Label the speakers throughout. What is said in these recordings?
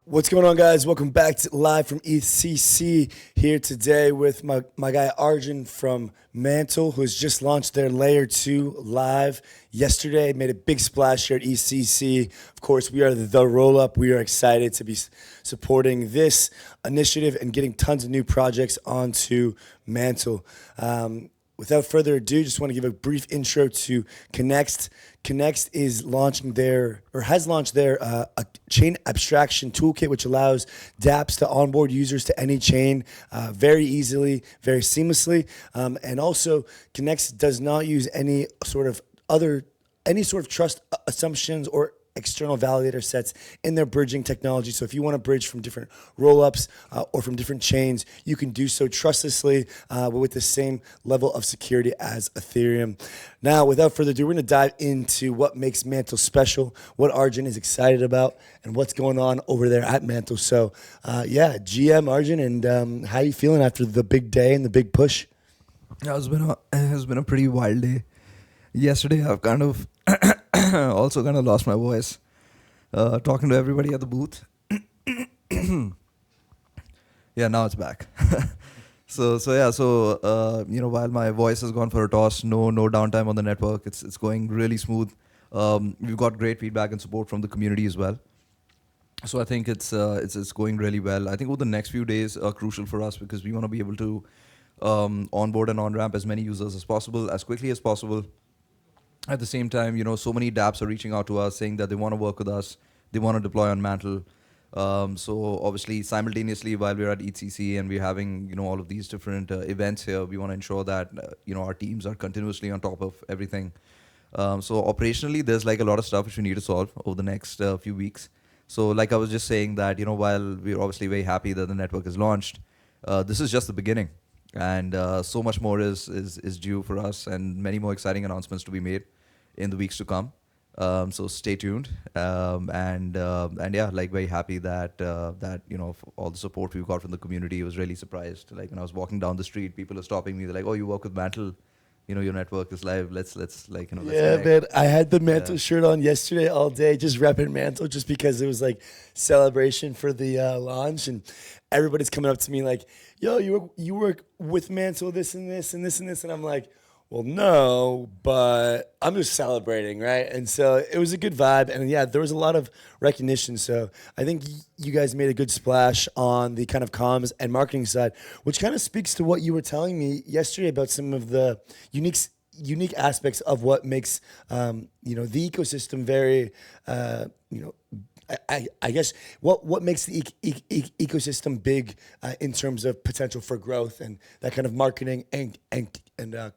Speaker 1: What's going on, guys? Welcome back to live from ETHCC here today with my guy Arjun from Mantle, who has just launched their Layer 2 live yesterday. Made a big splash here at ETHCC. Of course, we are the Rollup. We are excited to be supporting this initiative and getting tons of new projects onto Mantle. Without further ado, just want to give a brief intro to Connext. Connext is launching has launched their a chain abstraction toolkit, which allows dApps to onboard users to any chain very easily, very seamlessly. And also, Connext does not use any sort of trust assumptions or external validator sets in their bridging technology. So if you want to bridge from different rollups or from different chains, you can do so trustlessly, but with the same level of security as Ethereum. Now, without further ado, we're going to dive into what makes Mantle special, what Arjun is excited about, and what's going on over there at Mantle. So GM Arjun, and how are you feeling after the big day and the big push?
Speaker 2: Yeah, it's been a pretty wild day. Yesterday, I've kind of also lost my voice talking to everybody at the booth. Yeah, now it's back. So while my voice has gone for a toss, no downtime on the network. It's going really smooth. We've got great feedback and support from the community as well. So I think it's going really well. I think over the next few days are crucial for us because we want to be able to onboard and on-ramp as many users as possible, as quickly as possible. At the same time, so many dApps are reaching out to us saying that they want to work with us, they want to deploy on Mantle. So obviously, simultaneously, while we're at ETHCC and we're having all of these different events here, we want to ensure that our teams are continuously on top of everything. So operationally, there's like a lot of stuff which we need to solve over the next few weeks. So like I was just saying that while we're obviously very happy that the network is launched, this is just the beginning. And so much more is due for us, and many more exciting announcements to be made in the weeks to come. So stay tuned, and very happy that all the support we've got from the community. I was really surprised. Like when I was walking down the street, people are stopping me. They're like, "Oh, you work with Mantle? Your network is live. Let's
Speaker 1: Yeah,
Speaker 2: connect."
Speaker 1: man. I had the Mantle shirt on yesterday all day, just repping Mantle, just because it was like celebration for the launch, and everybody's coming up to me like, "Yo, you work with Mantle, this and this and this and this," and I'm like, well, no, but I'm just celebrating, right? And so it was a good vibe, and yeah, there was a lot of recognition. So I think you guys made a good splash on the kind of comms and marketing side, which kind of speaks to what you were telling me yesterday about some of the unique aspects of what makes the ecosystem very I guess what makes the ecosystem big in terms of potential for growth and that kind of marketing and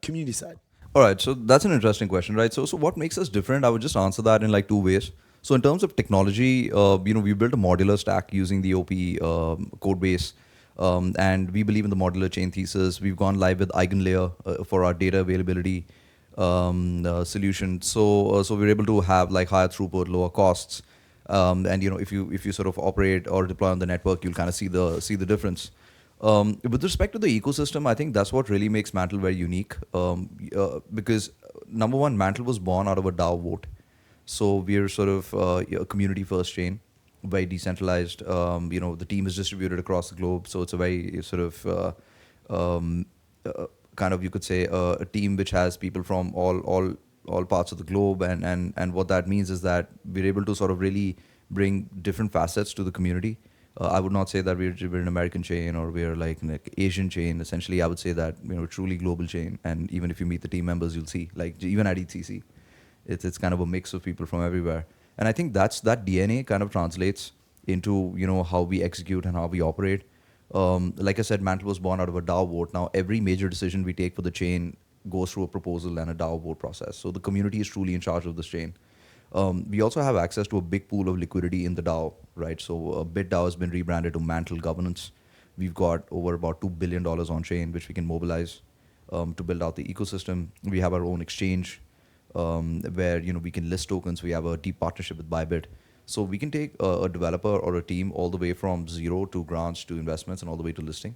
Speaker 1: community side.
Speaker 2: All right, so that's an interesting question, right? So what makes us different? I would just answer that in like two ways. So in terms of technology, we built a modular stack using the OP code base, and we believe in the modular chain thesis. We've gone live with EigenLayer for our data availability solution. So we're able to have like higher throughput, lower costs. And if you sort of operate or deploy on the network, you'll kind of see the difference. With respect to the ecosystem, I think that's what really makes Mantle very unique. Because number one, Mantle was born out of a DAO vote, so we're sort of a community first chain, very decentralized. The team is distributed across the globe, so it's a very sort of kind of, you could say, a team which has people from all parts of the globe, and what that means is that we're able to sort of really bring different facets to the community. I would not say that we're an American chain or we're like an Asian chain. Essentially, I would say that truly global chain. And even if you meet the team members, you'll see, like even at ETHCC, it's kind of a mix of people from everywhere. And I think that DNA kind of translates into how we execute and how we operate. Like I said, Mantle was born out of a DAO vote. Now every major decision we take for the chain goes through a proposal and a DAO vote process. So the community is truly in charge of this chain. We also have access to a big pool of liquidity in the DAO, right? So BitDAO has been rebranded to Mantle Governance. We've got over about $2 billion on chain, which we can mobilize to build out the ecosystem. We have our own exchange where we can list tokens. We have a deep partnership with Bybit. So we can take a developer or a team all the way from zero to grants to investments and all the way to listing.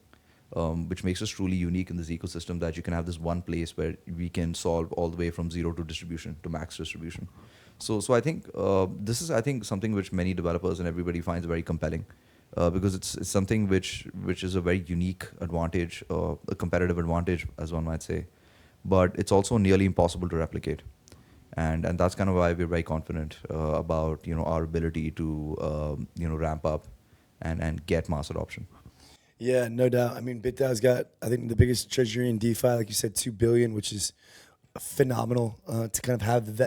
Speaker 2: Which makes us truly unique in this ecosystem, that you can have this one place where we can solve all the way from zero to distribution to max distribution. So I think this is, I think, something which many developers and everybody finds very compelling, because it's something which is a very unique advantage, a competitive advantage, as one might say, but it's also nearly impossible to replicate. And that's kind of why we're very confident about our ability to ramp up and get mass adoption.
Speaker 1: Yeah, no doubt. I mean, 𝗵𝗵𝗴's got, I think, the biggest treasury in DeFi, like you said, 2 billion, which is phenomenal to kind of have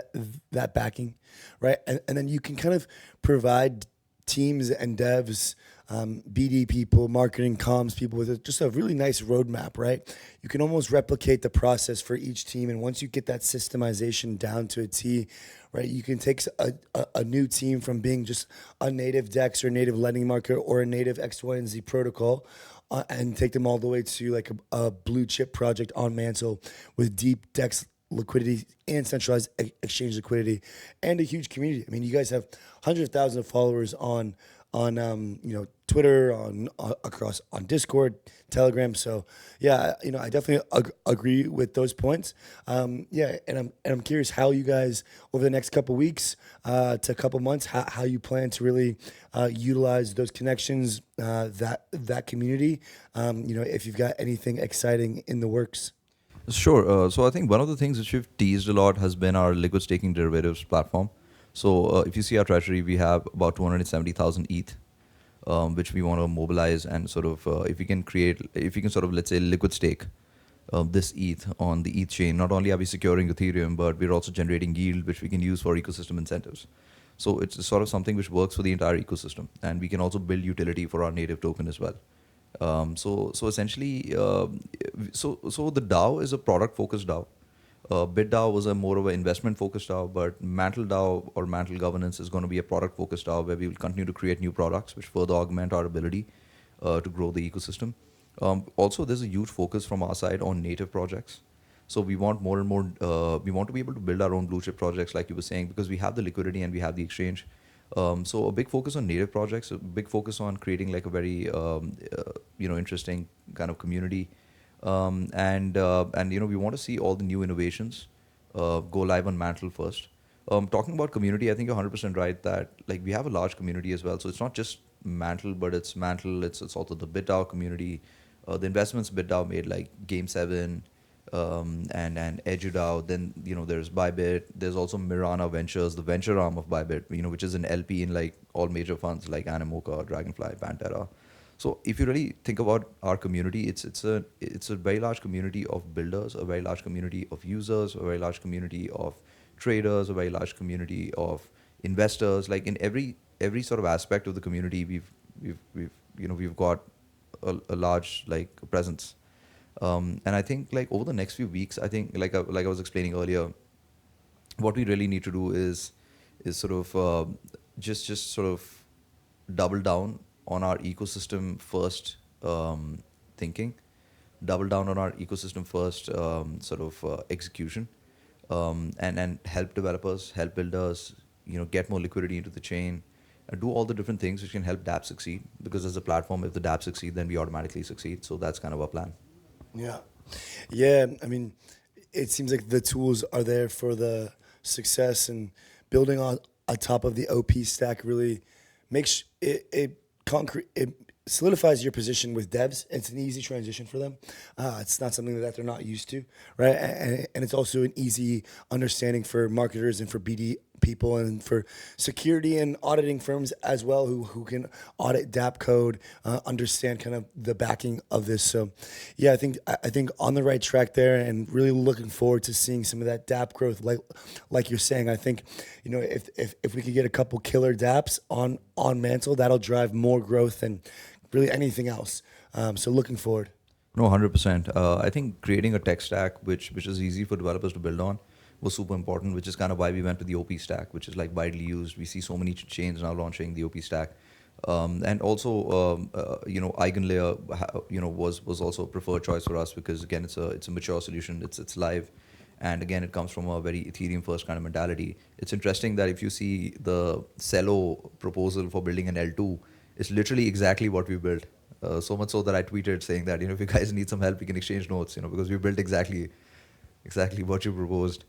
Speaker 1: that backing, right? And then you can kind of provide teams and devs, BD people, marketing, comms people with just a really nice roadmap, right? You can almost replicate the process for each team, and once you get that systemization down to a T, right, you can take a new team from being just a native DEX or native lending market or a native X, Y, and Z protocol, and take them all the way to like a blue chip project on Mantle with deep DEX liquidity and centralized exchange liquidity and a huge community. I mean, you guys have hundreds of thousands of followers on Twitter, across on Discord, Telegram. So yeah, I definitely agree with those points. Yeah, and I'm curious how you guys over the next couple weeks to a couple months, how you plan to really utilize those connections, that community. If you've got anything exciting in the works.
Speaker 2: Sure. So I think one of the things which we've teased a lot has been our liquid staking derivatives platform. So if you see our treasury, we have about 270,000 ETH, which we want to mobilize, and sort of if we can sort of, let's say, liquid stake this ETH on the ETH chain. Not only are we securing Ethereum, but we're also generating yield, which we can use for ecosystem incentives. So it's sort of something which works for the entire ecosystem, and we can also build utility for our native token as well. So essentially, so the DAO is a product-focused DAO. 𝗵𝗵𝗴𝗵 was a more of an investment-focused DAO, but Mantle DAO or Mantle Governance is going to be a product-focused DAO where we will continue to create new products which further augment our ability to grow the ecosystem. Also, there's a huge focus from our side on native projects. So we want more and more, we want to be able to build our own blue chip projects, like you were saying, because we have the liquidity and we have the exchange. So a big focus on native projects, a big focus on creating like a very interesting kind of community, and we want to see all the new innovations go live on Mantle first. Talking about community, I think you're 100% right that like we have a large community as well. So it's not just Mantle, but it's Mantle. It's also the 𝗵𝗵𝗴 community, the investments 𝗵𝗵𝗴 made, like Game 7. And 𝗵𝗵𝗴𝗵. Then there's Bybit. There's also 𝗵𝗵𝗴𝗵 Ventures, the venture arm of Bybit, which is an LP in like all major funds like 𝗵𝗵𝗀𝗀, Dragonfly, Pantera. So if you really think about our community, it's a very large community of builders, a very large community of users, a very large community of traders, a very large community of investors. Like in every sort of aspect of the community, we've got a large like presence. And I think like over the next few weeks, I think like I was explaining earlier, what we really need to do is sort of just sort of double down on our ecosystem first thinking, double down on our ecosystem first sort of execution, and help developers, help builders, get more liquidity into the chain, and do all the different things which can help dApp succeed. Because as a platform, if the dApp succeed, then we automatically succeed. So that's kind of our plan.
Speaker 1: Yeah. I mean, it seems like the tools are there for the success, and building on top of the OP stack really makes it concrete. It solidifies your position with devs. It's an easy transition for them. It's not something that they're not used to, right? And it's also an easy understanding for marketers and for BD people and for security and auditing firms as well, who can audit dApp code, understand kind of the backing of this. So yeah, I think on the right track there, and really looking forward to seeing some of that dApp growth. Like you're saying, I think, if we could get a couple killer dApps on Mantle, that'll drive more growth than really anything else. So looking forward.
Speaker 2: No, 100%. I think creating a tech stack which is easy for developers to build on was super important, which is kind of why we went to the OP stack, which is like widely used. We see so many chains now launching the OP stack. And also, EigenLayer, was also a preferred choice for us, because again, it's a mature solution. It's live. And again, it comes from a very Ethereum first kind of mentality. It's interesting that if you see the 𝗨𝗨 proposal for building an L2, it's literally exactly what we built. So much so that I tweeted saying that, if you guys need some help, we can exchange notes, because we built exactly what you proposed.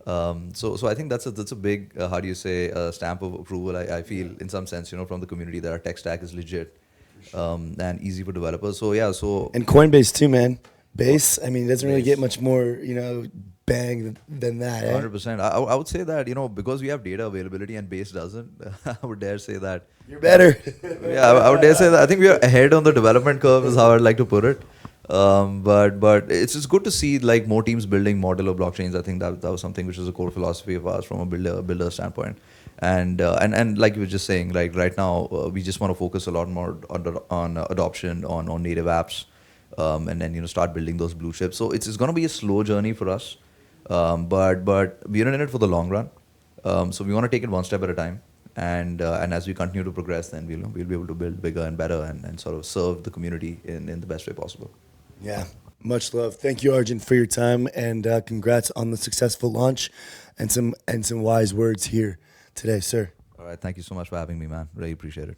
Speaker 2: So I think that's a big how do you say stamp of approval. I feel in some sense, from the community that our tech stack is legit and easy for developers. So yeah,
Speaker 1: and Coinbase too, man. Base, I mean, it doesn't really get much more, bang than that.
Speaker 2: 100%. I would say that because we have data availability and Base doesn't. I would dare say that
Speaker 1: You're better.
Speaker 2: yeah, I would dare say that I think we are ahead on the development curve is how I'd like to put it. But it's just good to see like more teams building modular blockchains. I think that was something which is a core philosophy of ours from a builder standpoint. And like you were just saying, like right now we just want to focus a lot more on adoption on native apps, and then start building those blue chips. So it's going to be a slow journey for us, but we're in it for the long run. So we want to take it one step at a time. And as we continue to progress, then we'll be able to build bigger and better and sort of serve the community in the best way possible.
Speaker 1: Yeah, much love. Thank you, Arjun, for your time, and congrats on the successful launch and some wise words here today, sir.
Speaker 2: All right, thank you so much for having me, man. Really appreciate it.